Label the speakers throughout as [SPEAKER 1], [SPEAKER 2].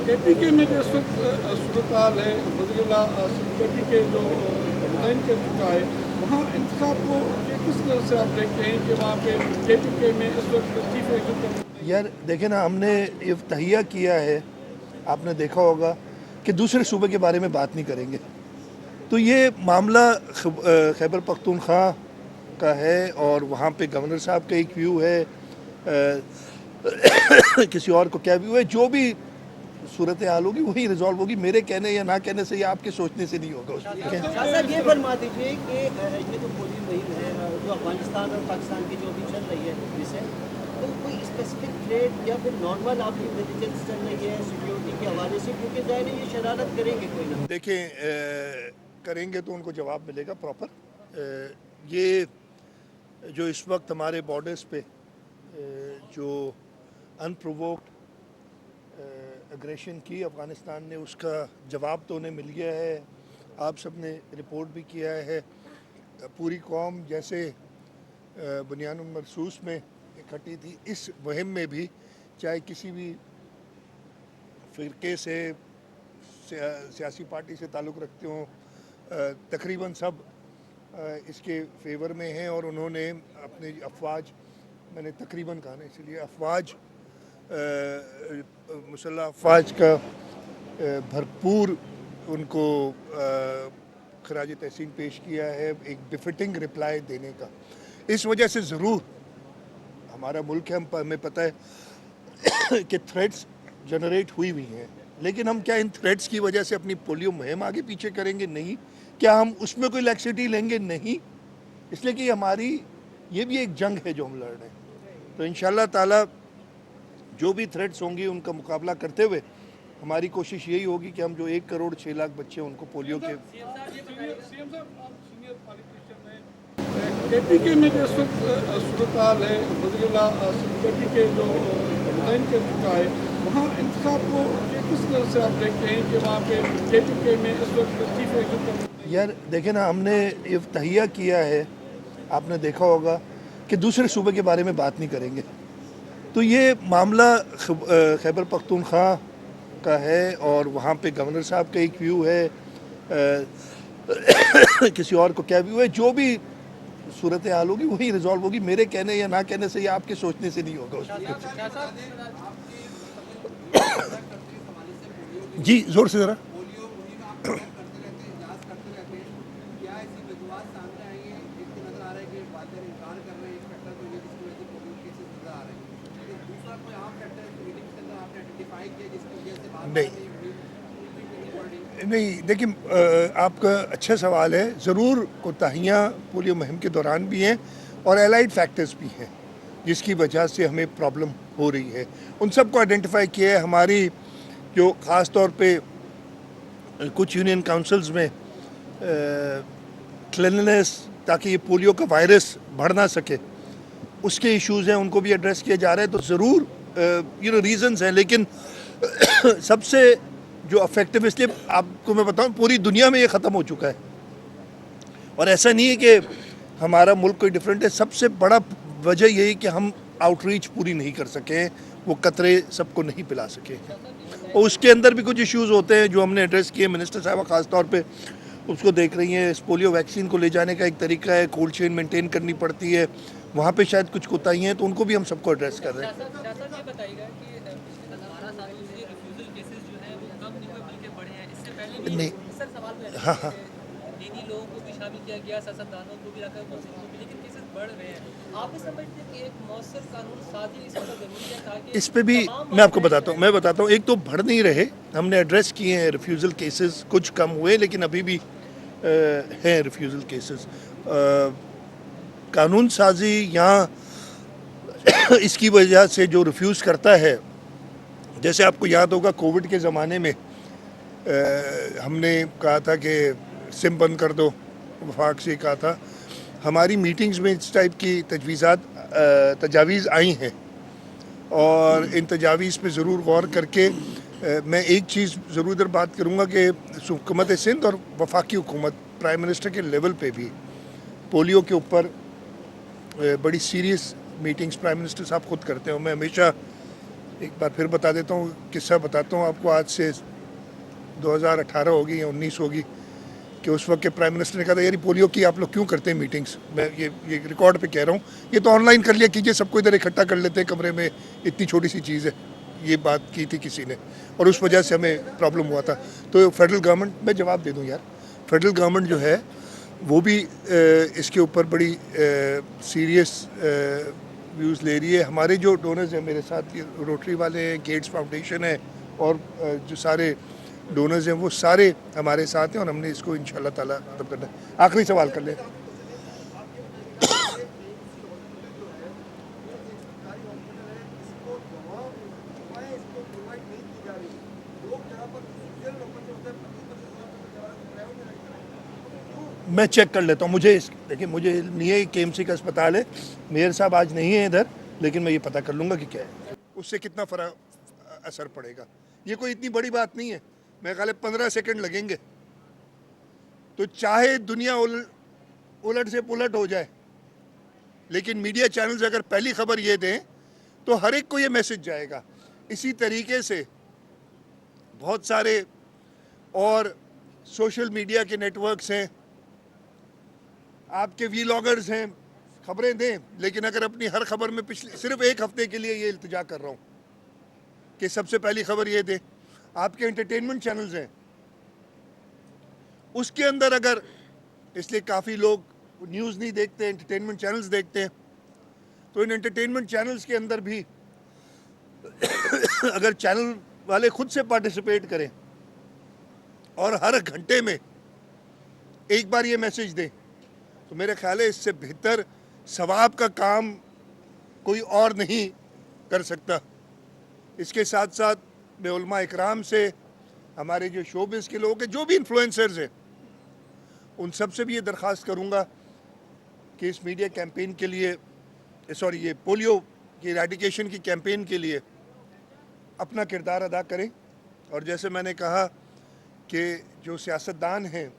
[SPEAKER 1] KPK में जो सूरत हाल है, वज़ीरुल्लाह सिक्योरिटी के जो रिज़ाइन कर चुका है, वहाँ इंतख़ाब को किस तरह से आप देखते हैं कि वहाँ पे केपीके में इस वक्त चीफ एग्जीक्यूटिव?
[SPEAKER 2] यार देखे ना, हमने ये तहिया किया है, आपने देखा होगा कि दूसरे सूबे के बारे में बात नहीं करेंगे। तो ये मामला खैबर पख्तूनख्वा का है और वहाँ पे गवर्नर साहब का एक व्यू है, किसी और को क्या व्यू है, जो भी सूरत हाल होगी वही रिजॉल्व होगी। मेरे कहने या ना कहने से या आपके सोचने से नहीं होगा उसमें। ठीक है,
[SPEAKER 3] साहब ये फरमा दीजिए कि ये तो पूरी मुहिम है जो अफगानिस्तान और पाकिस्तान की जो अभी चल रही है जिसे, तो कोई स्पेसिफिक थ्रेट या फिर नॉर्मल आपकी इंटेलिजेंस चल रही है सिक्योरिटी के हवाले से, क्योंकि ज़ाहिर है ये शरारत करेंगे कोई ना।
[SPEAKER 2] देखें, करेंगे तो उनको जवाब मिलेगा प्रॉपर। ये जो इस वक्त हमारे बॉर्डर्स पे जो अनप्रोवोक्ड एग्रेशन की अफ़गानिस्तान ने, उसका जवाब तो उन्हें मिल गया है। आप सब ने रिपोर्ट भी किया है। पूरी कौम जैसे बुनियानुल मरसूस में इकट्ठी थी, इस मुहिम में भी चाहे किसी भी फ़िरके से, सियासी पार्टी से ताल्लुक़ रखते हों, तकरीबन सब इसके फेवर में हैं। और उन्होंने अपने अफवाज, मैंने तकरीबन कहा ना इसलिए, अफवाज मुसल्लह अफवाज का भरपूर उनको खराज तहसीन पेश किया है, एक बिफिटिंग रिप्लाई देने का। इस वजह से ज़रूर हमारा मुल्क है, हमें पता है कि थ्रेट्स जनरेट हुई हुई हैं, लेकिन हम क्या इन थ्रेट्स की वजह से अपनी पोलियो मुहिम आगे पीछे करेंगे? नहीं। क्या हम उसमें कोई लैक्सिटी लेंगे? नहीं। इसलिए कि हमारी ये भी एक जंग है जो हम लड़ रहे हैं। तो इंशाअल्लाह ताला जो भी थ्रेट्स होंगी उनका मुकाबला करते हुए हमारी कोशिश यही होगी कि हम जो 1 करोड़ 6 लाख बच्चे उनको पोलियो के
[SPEAKER 1] केपीके में जो सूरत हाल है, वज़ीरुल्लाह सिक्योरिटी के जो रिज़ाइन कर चुका है, वहाँ इंतख़ाब को किस तरह से आप देखते हैं कि वहाँ पे केपीके में इस वक्त चीफ एग्जीक्यूटिव?
[SPEAKER 2] यार देखे ना, हमने ये तहिया किया है, आपने देखा होगा कि दूसरे सूबे के बारे में बात नहीं करेंगे। तो ये मामला खैबर पख्तूनख्वा का है और वहाँ पे गवर्नर साहब का एक व्यू है, किसी और को क्या व्यू है, जो भी सूरत हाल होगी वही रिजॉल्व होगी। मेरे कहने या ना कहने से या आपके सोचने से नहीं होगा उसमें। जी जोर से ज़रा। नहीं नहीं, देखिए, आपका अच्छा सवाल है। ज़रूर कोताहियाँ पोलियो मुहिम के दौरान भी हैं और एलाइड फैक्टर्स भी हैं जिसकी वजह से हमें प्रॉब्लम हो रही है। उन सब को आइडेंटिफाई किया है। हमारी जो ख़ास तौर पे कुछ यूनियन काउंसिल्स में क्लिननेस, ताकि ये पोलियो का वायरस बढ़ ना सके, उसके इश्यूज़ हैं, उनको भी एड्रेस किया जा रहा है। तो ज़रूर रीज़न्स हैं, लेकिन सबसे जो अफेक्टिव, इसलिए आपको मैं बताऊं, पूरी दुनिया में ये ख़त्म हो चुका है और ऐसा नहीं है कि हमारा मुल्क कोई डिफरेंट है। सबसे बड़ा वजह यही कि हम आउटरीच पूरी नहीं कर सके, वो कतरे सबको नहीं पिला सके। और उसके अंदर भी कुछ इश्यूज़ होते हैं जो हमने एड्रेस किए। मिनिस्टर साहब ख़ास तौर पे उसको देख रही हैं। इस पोलियो वैक्सीन को ले जाने का एक तरीका है, कोल्ड चेन मेंटेन करनी पड़ती है, वहाँ पे शायद कुछ कोताही हैं, तो उनको भी हम सबको एड्रेस कर रहे हैं। नहीं, हाँ हाँ,
[SPEAKER 3] लोगों को भी शामिल किया गया, सियासतदानों को भी रखा, लेकिन केसेस बढ़ रहे हैं। आप समझते हैं कि एक मौसर कानून साजी इस वक्त जरूरी है ताकि
[SPEAKER 2] इस पे भी मैं आपको बताता हूँ। एक तो बढ़ नहीं रहे, हमने एड्रेस किए हैं रिफ्यूज़ल केसेस, कुछ कम हुए लेकिन अभी भी हैं रिफ्यूज़ल केसेस। कानून साजी यहाँ इसकी वजह से जो रिफ्यूज़ करता है, जैसे आपको याद होगा कोविड के ज़माने में हमने कहा था कि सिम बंद कर दो, वफाक से कहा था। हमारी मीटिंग्स में इस टाइप की तजावीज़ आई हैं और इन तजावीज़ पे ज़रूर गौर करके मैं एक चीज़ ज़रूर इधर बात करूँगा कि हुकूमत सिंध और वफाकी हुकूमत, प्राइम मिनिस्टर के लेवल पे भी पोलियो के ऊपर बड़ी सीरियस मीटिंग्स प्राइम मिनिस्टर साहब खुद करते हैं। मैं हमेशा एक बार फिर बता देता हूँ, किस्सा बताता हूँ आपको। आज से 2018 होगी या 19 होगी कि उस वक्त के प्राइम मिनिस्टर ने कहा था यार पोलियो की आप लोग क्यों करते हैं मीटिंग्स। मैं ये रिकॉर्ड पे कह रहा हूँ, ये तो ऑनलाइन कर लिया कीजिए, सबको इधर इकट्ठा कर लेते हैं कमरे में, इतनी छोटी सी चीज़ है। ये बात की थी किसी ने और उस वजह से हमें प्रॉब्लम हुआ था। तो फेडरल गवर्नमेंट, मैं जवाब दे दूँ यार, फेडरल गवर्नमेंट जो है वो भी इसके ऊपर बड़ी सीरियस व्यूज़ ले रही है। हमारे जो डोनर्स हैं मेरे साथ, ये रोटरी वाले हैं, गेट्स फाउंडेशन है और जो सारे डोनर्स हैं वो सारे हमारे साथ हैं और हमने इसको इंशाल्लाह ताला खत्म करना है। आखिरी सवाल कर लें। मैं चेक कर लेता हूँ, मुझे देखिए मुझे नहीं है, KMC का अस्पताल है, मेयर साहब आज नहीं है इधर, लेकिन मैं ये पता कर लूँगा कि क्या है, उससे कितना फर्क असर पड़ेगा। ये कोई इतनी बड़ी बात नहीं है, मेरे ख्याल 15 सेकंड लगेंगे। तो चाहे दुनिया उलट से पुलट हो जाए, लेकिन मीडिया चैनल्स अगर पहली खबर ये दें तो हर एक को ये मैसेज जाएगा। इसी तरीके से बहुत सारे और सोशल मीडिया के नेटवर्क्स हैं, आपके वीलॉगर्स हैं, खबरें दें, लेकिन अगर अपनी हर खबर में पिछले सिर्फ एक हफ्ते के लिए ये इल्तिजा कर रहा हूँ कि सबसे पहली खबर ये दें। आपके एंटरटेनमेंट चैनल्स हैं, उसके अंदर अगर, इसलिए काफ़ी लोग न्यूज़ नहीं देखते, एंटरटेनमेंट चैनल्स देखते हैं, तो इन एंटरटेनमेंट चैनल्स के अंदर भी अगर चैनल वाले खुद से पार्टिसिपेट करें और हर घंटे में एक बार ये मैसेज दें, तो मेरे ख्याल है इससे बेहतर सवाब का काम कोई और नहीं कर सकता। इसके साथ साथ मैं उलमा इकराम से, हमारे जो शोबिज़ के लोग हैं, जो भी इन्फ्लुएंसर्स हैं, उन सब से भी ये दरख्वास्त करूँगा कि इस मीडिया कैंपेन के लिए, ये पोलियो की इरेडिकेशन की कैंपेन के लिए अपना किरदार अदा करें। और जैसे मैंने कहा कि जो सियासतदान हैं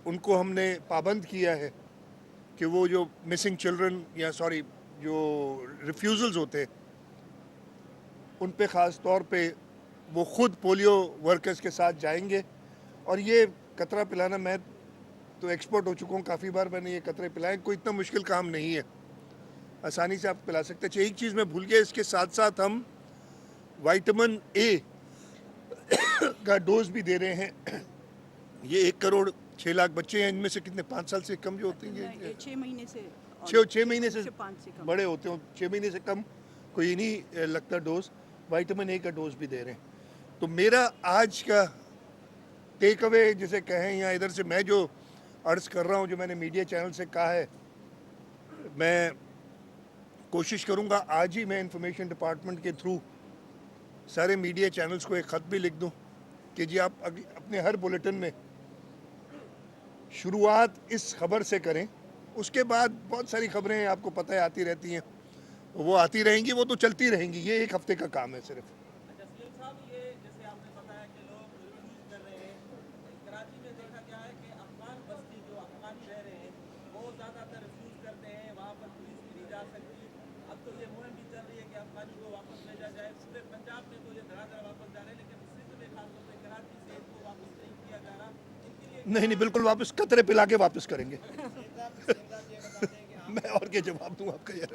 [SPEAKER 2] उनको हमने पाबंद किया है कि वो जो मिसिंग चिल्ड्रन या जो रिफ्यूज़ल्स होते हैं उन पे ख़ास तौर पे वो ख़ुद पोलियो वर्कर्स के साथ जाएंगे। और ये कतरा पिलाना, मैं तो एक्सपर्ट हो चुका हूँ, काफ़ी बार मैंने ये कतरे पिलाए, कोई इतना मुश्किल काम नहीं है, आसानी से आप पिला सकते हैं। अच्छा, एक चीज़ मैं भूल गया, इसके साथ साथ हम विटामिन A का डोज भी दे रहे हैं। ये 1 करोड़ 6 लाख बच्चे हैं, इनमें से कितने 5 साल से कम जो होते हैं,
[SPEAKER 4] 6 महीने से,
[SPEAKER 2] 6 महीने से
[SPEAKER 4] 5 से कम
[SPEAKER 2] बड़े होते हो, 6 महीने से कम कोई नहीं लगता डोज, विटामिन A का डोज भी दे रहे हैं। तो मेरा आज का टेक अवे जिसे कहें, या इधर से मैं जो अर्ज़ कर रहा हूँ, जो मैंने मीडिया चैनल से कहा है, मैं कोशिश करूँगा आज ही मैं इंफॉर्मेशन डिपार्टमेंट के थ्रू सारे मीडिया चैनल्स को एक ख़त भी लिख दूँ कि जी आप अपने हर बुलेटिन में शुरुआत इस खबर से करें। उसके बाद बहुत सारी खबरें आपको पता है आती रहती हैं, वो आती रहेंगी, वो तो चलती रहेंगी, ये 1 हफ्ते का काम है सिर्फ।
[SPEAKER 5] अच्छा सीएम साहब, ये जैसे आपने बताया कि लोग रिफ्यूज कर रहे हैं, कराची में देखा गया है कि अफगान बस्ती जो अफगानी रह रहे हैं वो ज़्यादातर रिफ्यूज करते हैं, वहाँ पर पुलिस भी नहीं जा सकती। अब तो ये मुहिम भी चल रही है कि अफगानी को वापस भेजा जाए। पूरे पंजाब में तो ये धड़ाधड़ वापस जा रहे हैं, लेकिन सिंध में खासतौर पर कराची से इनको वापस नहीं किया जा रहा। इनके लिए
[SPEAKER 2] नहीं, बिल्कुल वापस कतरे पिला के वापस करेंगे। मैं और क्या जवाब दूँ आपका यार।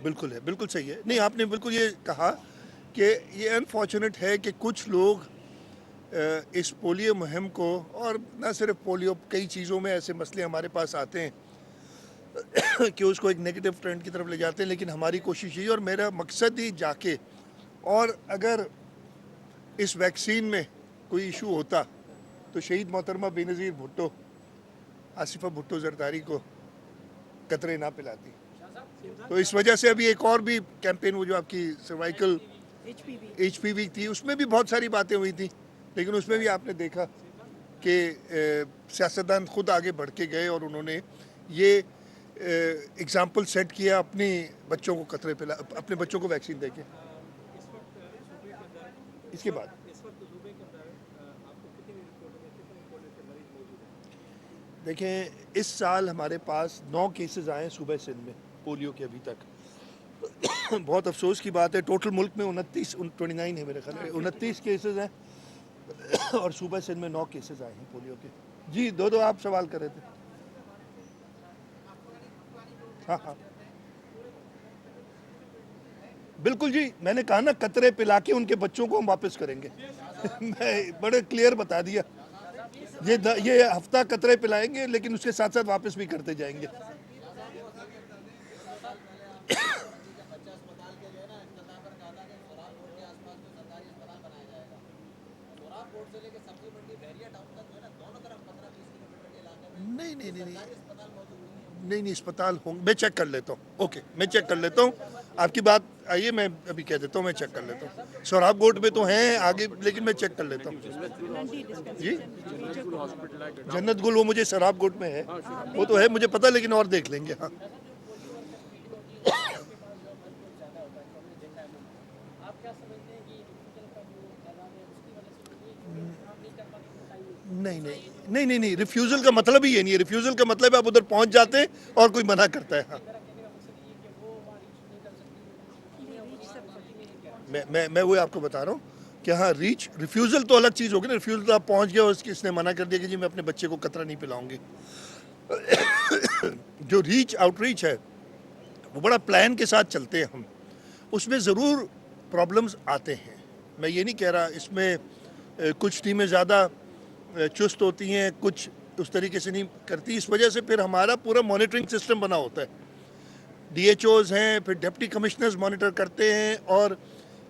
[SPEAKER 2] बिल्कुल है, बिल्कुल सही है। नहीं, आपने बिल्कुल ये कहा कि ये अनफॉर्चुनेट है कि कुछ लोग इस पोलियो मुहिम को, और न सिर्फ पोलियो, कई चीज़ों में ऐसे मसले हमारे पास आते हैं कि उसको एक नेगेटिव ट्रेंड की तरफ ले जाते हैं। लेकिन हमारी कोशिश ये, और मेरा मकसद ही जाके, और अगर इस वैक्सीन में कोई इशू होता तो शहीद मोहतरमा बेनज़ीर भुट्टो, आसिफा भुट्टो जरदारी को कतरे ना पिलाती। तो इस वजह से अभी एक और भी कैंपेन, वो जो आपकी सर्वाइकल HPV थी, उसमें भी बहुत सारी बातें हुई थी, लेकिन उसमें भी आपने देखा कि सियासतदान खुद आगे बढ़ के गए और उन्होंने ये एग्जाम्पल सेट किया अपने बच्चों को कतरे पिला, अपने बच्चों को वैक्सीन देके। इसके बाद देखें, इस साल हमारे पास 9 केसेस आए हैं सूबे सिंध में पोलियो के अभी तक। बहुत अफसोस की बात है, टोटल मुल्क में 29 है मेरे ख्याल में, 29 केसेस हैं और सूबे सिंध में 9 केसेस आए हैं पोलियो के। जी, दो आप सवाल कर रहे थे। हाँ, बिल्कुल जी, मैंने कहा ना, कतरे पिला के उनके बच्चों को हम वापस करेंगे। मैं बड़े क्लियर बता दिया, ये हफ्ता कतरे पिलाएंगे, लेकिन उसके साथ साथ वापस भी करते जाएंगे। नहीं, अस्पताल होंगे, मैं चेक कर लेता हूँ। ओके, मैं चेक कर लेता हूँ, आपकी बात आइए, मैं अभी कह देता हूँ, मैं चेक कर लेता हूँ। सोराब गोट में तो हैं आगे, लेकिन मैं चेक कर लेता हूँ। जी, जन्नत गुल वो मुझे शराब गोट में है, वो तो है मुझे पता, लेकिन और देख लेंगे। हाँ, नहीं, रिफ्यूज़ल का मतलब ही ये नहीं है। रिफ्यूज़ल का मतलब है आप उधर पहुंच जाते हैं और कोई मना करता है। हाँ, मैं वो आपको बता रहा हूँ कि हाँ, रिफ्यूज़ल तो अलग चीज़ होगी ना। रिफ्यूज़ल तो आप पहुंच गए और इसने मना कर दिया कि जी मैं अपने बच्चे को कतरा नहीं पिलाऊंगी। जो आउटरीच है वो बड़ा प्लान के साथ चलते हैं हम, उसमें ज़रूर प्रॉब्लम्स आते हैं। मैं ये नहीं कह रहा, इसमें कुछ टीमें ज़्यादा चुस्त होती हैं, कुछ उस तरीके से नहीं करती। इस वजह से फिर हमारा पूरा मॉनिटरिंग सिस्टम बना होता है। DHOs हैं, फिर डिप्टी कमिश्नर्स मॉनिटर करते हैं, और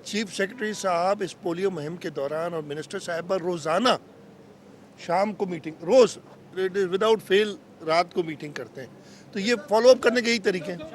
[SPEAKER 2] चीफ सेक्रेटरी साहब इस पोलियो मुहिम के दौरान और मिनिस्टर साहब रोज़ाना शाम को मीटिंग, रोज़ विदाउट फेल रात को मीटिंग करते हैं। तो ये फॉलोअप करने के यही तरीके हैं।